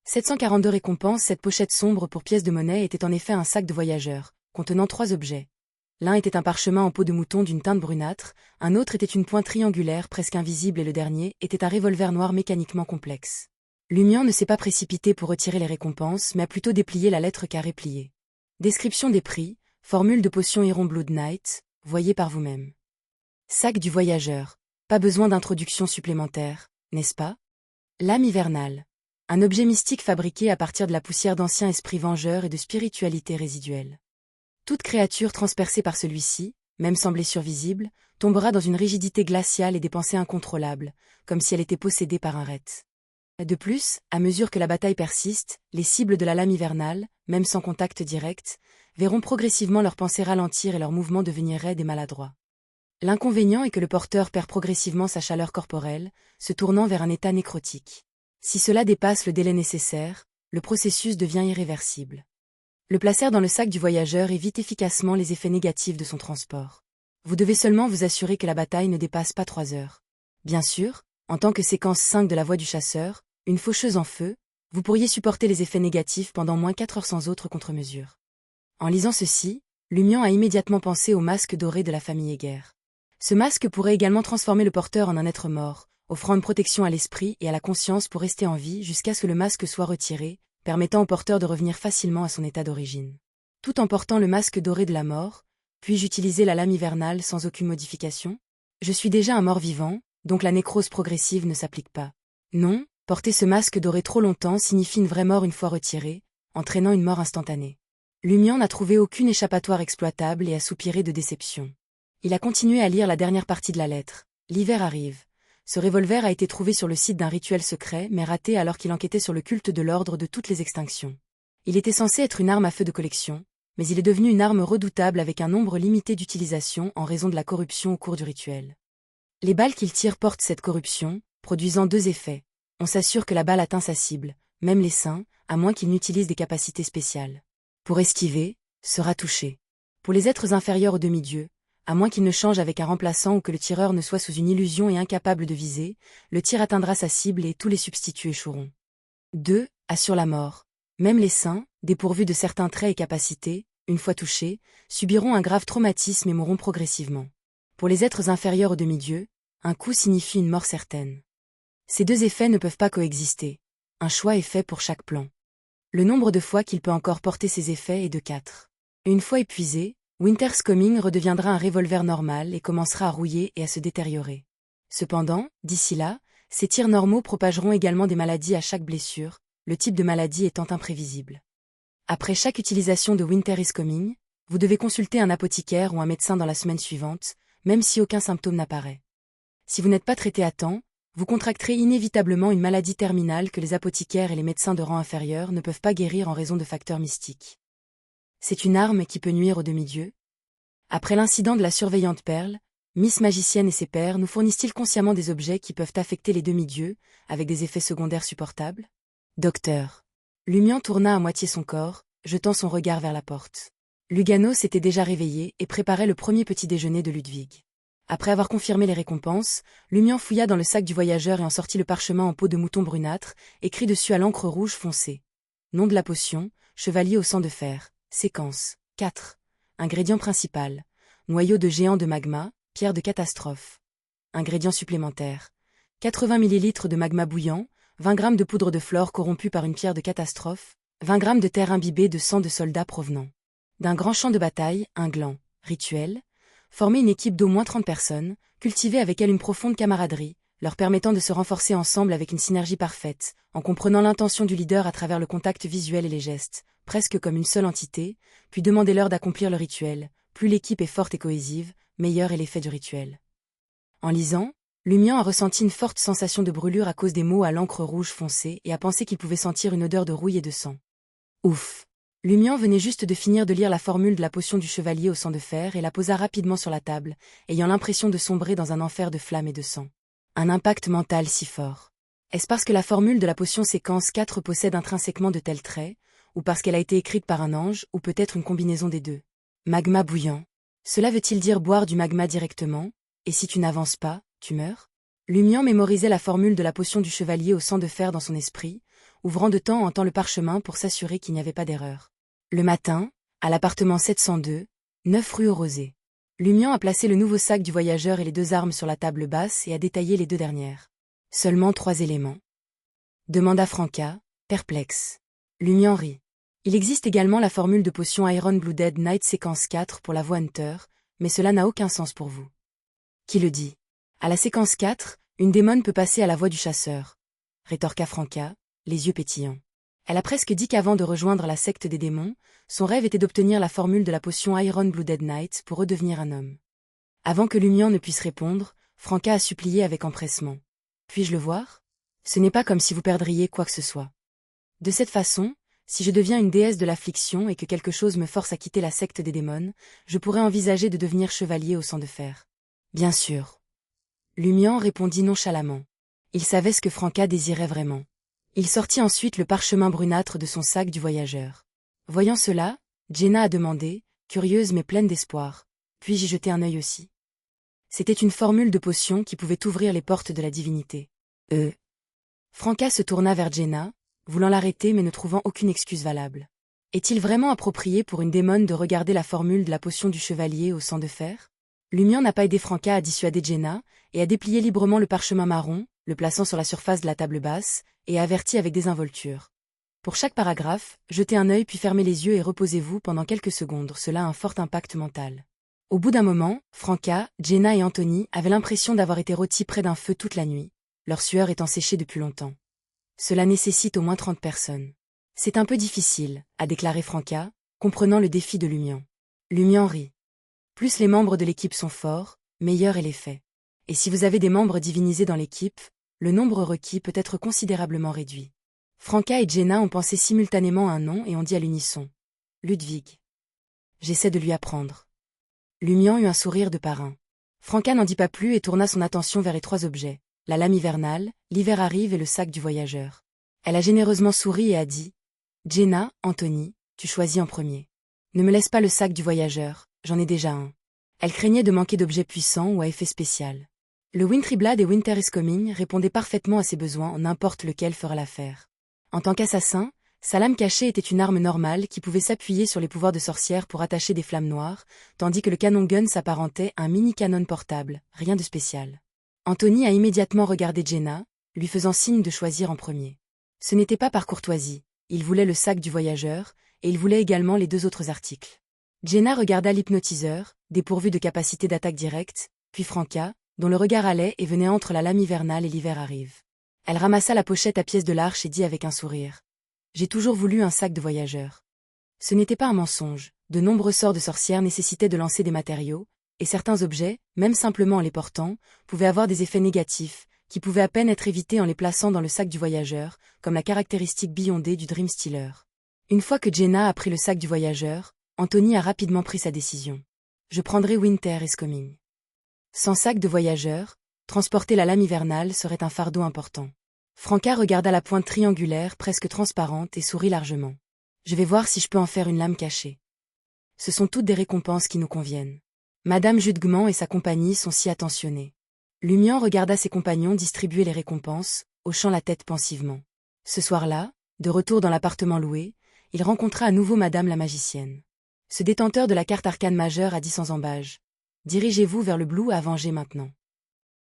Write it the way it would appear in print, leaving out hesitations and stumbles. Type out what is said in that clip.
742 récompenses. Cette pochette sombre pour pièces de monnaie était en effet un sac de voyageur, contenant 3 objets. L'un était un parchemin en peau de mouton d'une teinte brunâtre, un autre était une pointe triangulaire presque invisible et le dernier était un revolver noir mécaniquement complexe. Lumian ne s'est pas précipité pour retirer les récompenses mais a plutôt déplié la lettre carrée pliée. Description des prix, formule de potion Iron Blood Knight, voyez par vous-même. Sac du voyageur, pas besoin d'introduction supplémentaire, n'est-ce pas? Lame hivernale. Un objet mystique fabriqué à partir de la poussière d'anciens esprits vengeurs et de spiritualité résiduelle. Toute créature transpercée par celui-ci, même sans blessure visible, tombera dans une rigidité glaciale et des pensées incontrôlables, comme si elle était possédée par un rette. De plus, à mesure que la bataille persiste, les cibles de la lame hivernale, même sans contact direct, verront progressivement leurs pensées ralentir et leurs mouvements devenir raides et maladroits. L'inconvénient est que le porteur perd progressivement sa chaleur corporelle, se tournant vers un état nécrotique. Si cela dépasse le délai nécessaire, le processus devient irréversible. Le placer dans le sac du voyageur évite efficacement les effets négatifs de son transport. Vous devez seulement vous assurer que la bataille ne dépasse pas 3 heures. Bien sûr, en tant que séquence 5 de la voix du chasseur, une faucheuse en feu, vous pourriez supporter les effets négatifs pendant moins 4 heures sans autre contre-mesure. En lisant ceci, Lumian a immédiatement pensé au masque doré de la famille Heger. Ce masque pourrait également transformer le porteur en un être mort, offrant une protection à l'esprit et à la conscience pour rester en vie jusqu'à ce que le masque soit retiré, permettant au porteur de revenir facilement à son état d'origine. Tout en portant le masque doré de la mort, puis-je utiliser la lame hivernale sans aucune modification? Je suis déjà un mort-vivant, donc la nécrose progressive ne s'applique pas. Non, porter ce masque doré trop longtemps signifie une vraie mort une fois retiré, entraînant une mort instantanée. Lumian n'a trouvé aucune échappatoire exploitable et a soupiré de déception. Il a continué à lire la dernière partie de la lettre. L'hiver arrive. Ce revolver a été trouvé sur le site d'un rituel secret, mais raté alors qu'il enquêtait sur le culte de l'ordre de toutes les extinctions. Il était censé être une arme à feu de collection, mais il est devenu une arme redoutable avec un nombre limité d'utilisations en raison de la corruption au cours du rituel. Les balles qu'il tire portent cette corruption, produisant 2 effets. On s'assure que la balle atteint sa cible, même les saints, à moins qu'il n'utilise des capacités spéciales. Pour esquiver, sera touché. Pour les êtres inférieurs aux demi-dieux, à moins qu'il ne change avec un remplaçant ou que le tireur ne soit sous une illusion et incapable de viser, le tir atteindra sa cible et tous les substituts échoueront. 2. Assure la mort. Même les saints, dépourvus de certains traits et capacités, une fois touchés, subiront un grave traumatisme et mourront progressivement. Pour les êtres inférieurs aux demi-dieux, un coup signifie une mort certaine. Ces 2 effets ne peuvent pas coexister. Un choix est fait pour chaque plan. Le nombre de fois qu'il peut encore porter ces effets est de 4. Une fois épuisé, Winter's Coming redeviendra un revolver normal et commencera à rouiller et à se détériorer. Cependant, d'ici là, ces tirs normaux propageront également des maladies à chaque blessure, le type de maladie étant imprévisible. Après chaque utilisation de Winter is Coming, vous devez consulter un apothicaire ou un médecin dans la semaine suivante, même si aucun symptôme n'apparaît. Si vous n'êtes pas traité à temps, vous contracterez inévitablement une maladie terminale que les apothicaires et les médecins de rang inférieur ne peuvent pas guérir en raison de facteurs mystiques. C'est une arme qui peut nuire aux demi-dieux? Après l'incident de la surveillante Perle, Miss Magicienne et ses pairs nous fournissent-ils consciemment des objets qui peuvent affecter les demi-dieux, avec des effets secondaires supportables? Docteur. Lumian tourna à moitié son corps, jetant son regard vers la porte. Lugano s'était déjà réveillé et préparait le premier petit déjeuner de Ludwig. Après avoir confirmé les récompenses, Lumian fouilla dans le sac du voyageur et en sortit le parchemin en peau de mouton brunâtre, écrit dessus à l'encre rouge foncée. Nom de la potion, chevalier au sang de fer. Séquence 4. Ingrédient principal. Noyau de géant de magma, pierre de catastrophe. Ingrédients supplémentaires. 80 ml de magma bouillant, 20 g de poudre de fluor corrompue par une pierre de catastrophe, 20 g de terre imbibée de sang de soldats provenant d'un grand champ de bataille, un gland. Rituel. Former une équipe d'au moins 30 personnes, cultiver avec elles une profonde camaraderie, leur permettant de se renforcer ensemble avec une synergie parfaite, en comprenant l'intention du leader à travers le contact visuel et les gestes, presque comme une seule entité, puis demandez-leur d'accomplir le rituel. Plus l'équipe est forte et cohésive, meilleur est l'effet du rituel. En lisant, Lumian a ressenti une forte sensation de brûlure à cause des mots à l'encre rouge foncée et a pensé qu'il pouvait sentir une odeur de rouille et de sang. Ouf! Lumian venait juste de finir de lire la formule de la potion du chevalier au sang de fer et la posa rapidement sur la table, ayant l'impression de sombrer dans un enfer de flammes et de sang. Un impact mental si fort. Est-ce parce que la formule de la potion séquence 4 possède intrinsèquement de tels traits, ou parce qu'elle a été écrite par un ange, ou peut-être une combinaison des deux? Magma bouillant. Cela veut-il dire boire du magma directement? Et si tu n'avances pas, tu meurs? Lumian mémorisait la formule de la potion du chevalier au sang de fer dans son esprit, ouvrant de temps en temps le parchemin pour s'assurer qu'il n'y avait pas d'erreur. Le matin, à l'appartement 702, 9 rue aux Rosées. Lumian a placé le nouveau sac du voyageur et les 2 armes sur la table basse et a détaillé les 2 dernières. Seulement 3 éléments. Demanda Franca, perplexe. Lumian rit. Il existe également la formule de potion Iron Blooded Knight séquence 4 pour la voix Hunter, mais cela n'a aucun sens pour vous. Qui le dit? À la séquence 4, une démone peut passer à la voix du chasseur. Rétorqua Franca, les yeux pétillants. Elle a presque dit qu'avant de rejoindre la secte des démons, son rêve était d'obtenir la formule de la potion Iron Blooded Knight pour redevenir un homme. Avant que Lumian ne puisse répondre, Franca a supplié avec empressement. Puis-je le voir? Ce n'est pas comme si vous perdriez quoi que ce soit. De cette façon, si je deviens une déesse de l'affliction et que quelque chose me force à quitter la secte des démons, je pourrais envisager de devenir chevalier au sang de fer. Bien sûr. Lumian répondit nonchalamment. Il savait ce que Franca désirait vraiment. Il sortit ensuite le parchemin brunâtre de son sac du voyageur. Voyant cela, Jenna a demandé, curieuse mais pleine d'espoir. Puis-je y jeter un œil aussi? C'était une formule de potion qui pouvait ouvrir les portes de la divinité. Franca se tourna vers Jenna, voulant l'arrêter mais ne trouvant aucune excuse valable. Est-il vraiment approprié pour une démone de regarder la formule de la potion du chevalier au sang de fer? Lumian n'a pas aidé Franca à dissuader Jenna, et a déplié librement le parchemin marron, le plaçant sur la surface de la table basse, et a averti avec désinvolture. Pour chaque paragraphe, jetez un œil puis fermez les yeux et reposez-vous pendant quelques secondes, cela a un fort impact mental. Au bout d'un moment, Franca, Jenna et Anthony avaient l'impression d'avoir été rôtis près d'un feu toute la nuit, leur sueur étant séchée depuis longtemps. Cela nécessite au moins 30 personnes. C'est un peu difficile, a déclaré Franca, comprenant le défi de Lumian. Lumian rit. Plus les membres de l'équipe sont forts, meilleur est l'effet. Et si vous avez des membres divinisés dans l'équipe, le nombre requis peut être considérablement réduit. Franca et Jenna ont pensé simultanément à un nom et ont dit à l'unisson. Ludwig. J'essaie de lui apprendre. Lumian eut un sourire de parrain. Franca n'en dit pas plus et tourna son attention vers les 3 objets. La lame hivernale, l'hiver arrive et le sac du voyageur. Elle a généreusement souri et a dit. Jenna, Anthony, tu choisis en premier. Ne me laisse pas le sac du voyageur, j'en ai déjà un. Elle craignait de manquer d'objets puissants ou à effet spécial. Le Wintry Blood et Winter is Coming répondaient parfaitement à ses besoins, n'importe lequel fera l'affaire. En tant qu'assassin, sa lame cachée était une arme normale qui pouvait s'appuyer sur les pouvoirs de sorcière pour attacher des flammes noires, tandis que le canon gun s'apparentait à un mini-canon portable, rien de spécial. Anthony a immédiatement regardé Jenna, lui faisant signe de choisir en premier. Ce n'était pas par courtoisie, il voulait le sac du voyageur, et il voulait également les 2 autres articles. Jenna regarda l'hypnotiseur, dépourvu de capacité d'attaque directe, puis Franca, dont le regard allait et venait entre la lame hivernale et l'hiver arrive. Elle ramassa la pochette à pièces de l'arche et dit avec un sourire. J'ai toujours voulu un sac de voyageur. Ce n'était pas un mensonge, de nombreux sorts de sorcières nécessitaient de lancer des matériaux, et certains objets, même simplement en les portant, pouvaient avoir des effets négatifs, qui pouvaient à peine être évités en les plaçant dans le sac du voyageur, comme la caractéristique beyondée du Dream Stealer. Une fois que Jenna a pris le sac du voyageur, Anthony a rapidement pris sa décision. Je prendrai Winter is Coming. Sans sac de voyageur, transporter la lame hivernale serait un fardeau important. Franca regarda la pointe triangulaire presque transparente et sourit largement. Je vais voir si je peux en faire une lame cachée. Ce sont toutes des récompenses qui nous conviennent. Madame Judgment et sa compagnie sont si attentionnés. Lumian regarda ses compagnons distribuer les récompenses, hochant la tête pensivement. Ce soir-là, de retour dans l'appartement loué, il rencontra à nouveau Madame la magicienne. Ce détenteur de la carte arcane majeure a dit sans embâge. Dirigez-vous vers le Blue à venger maintenant.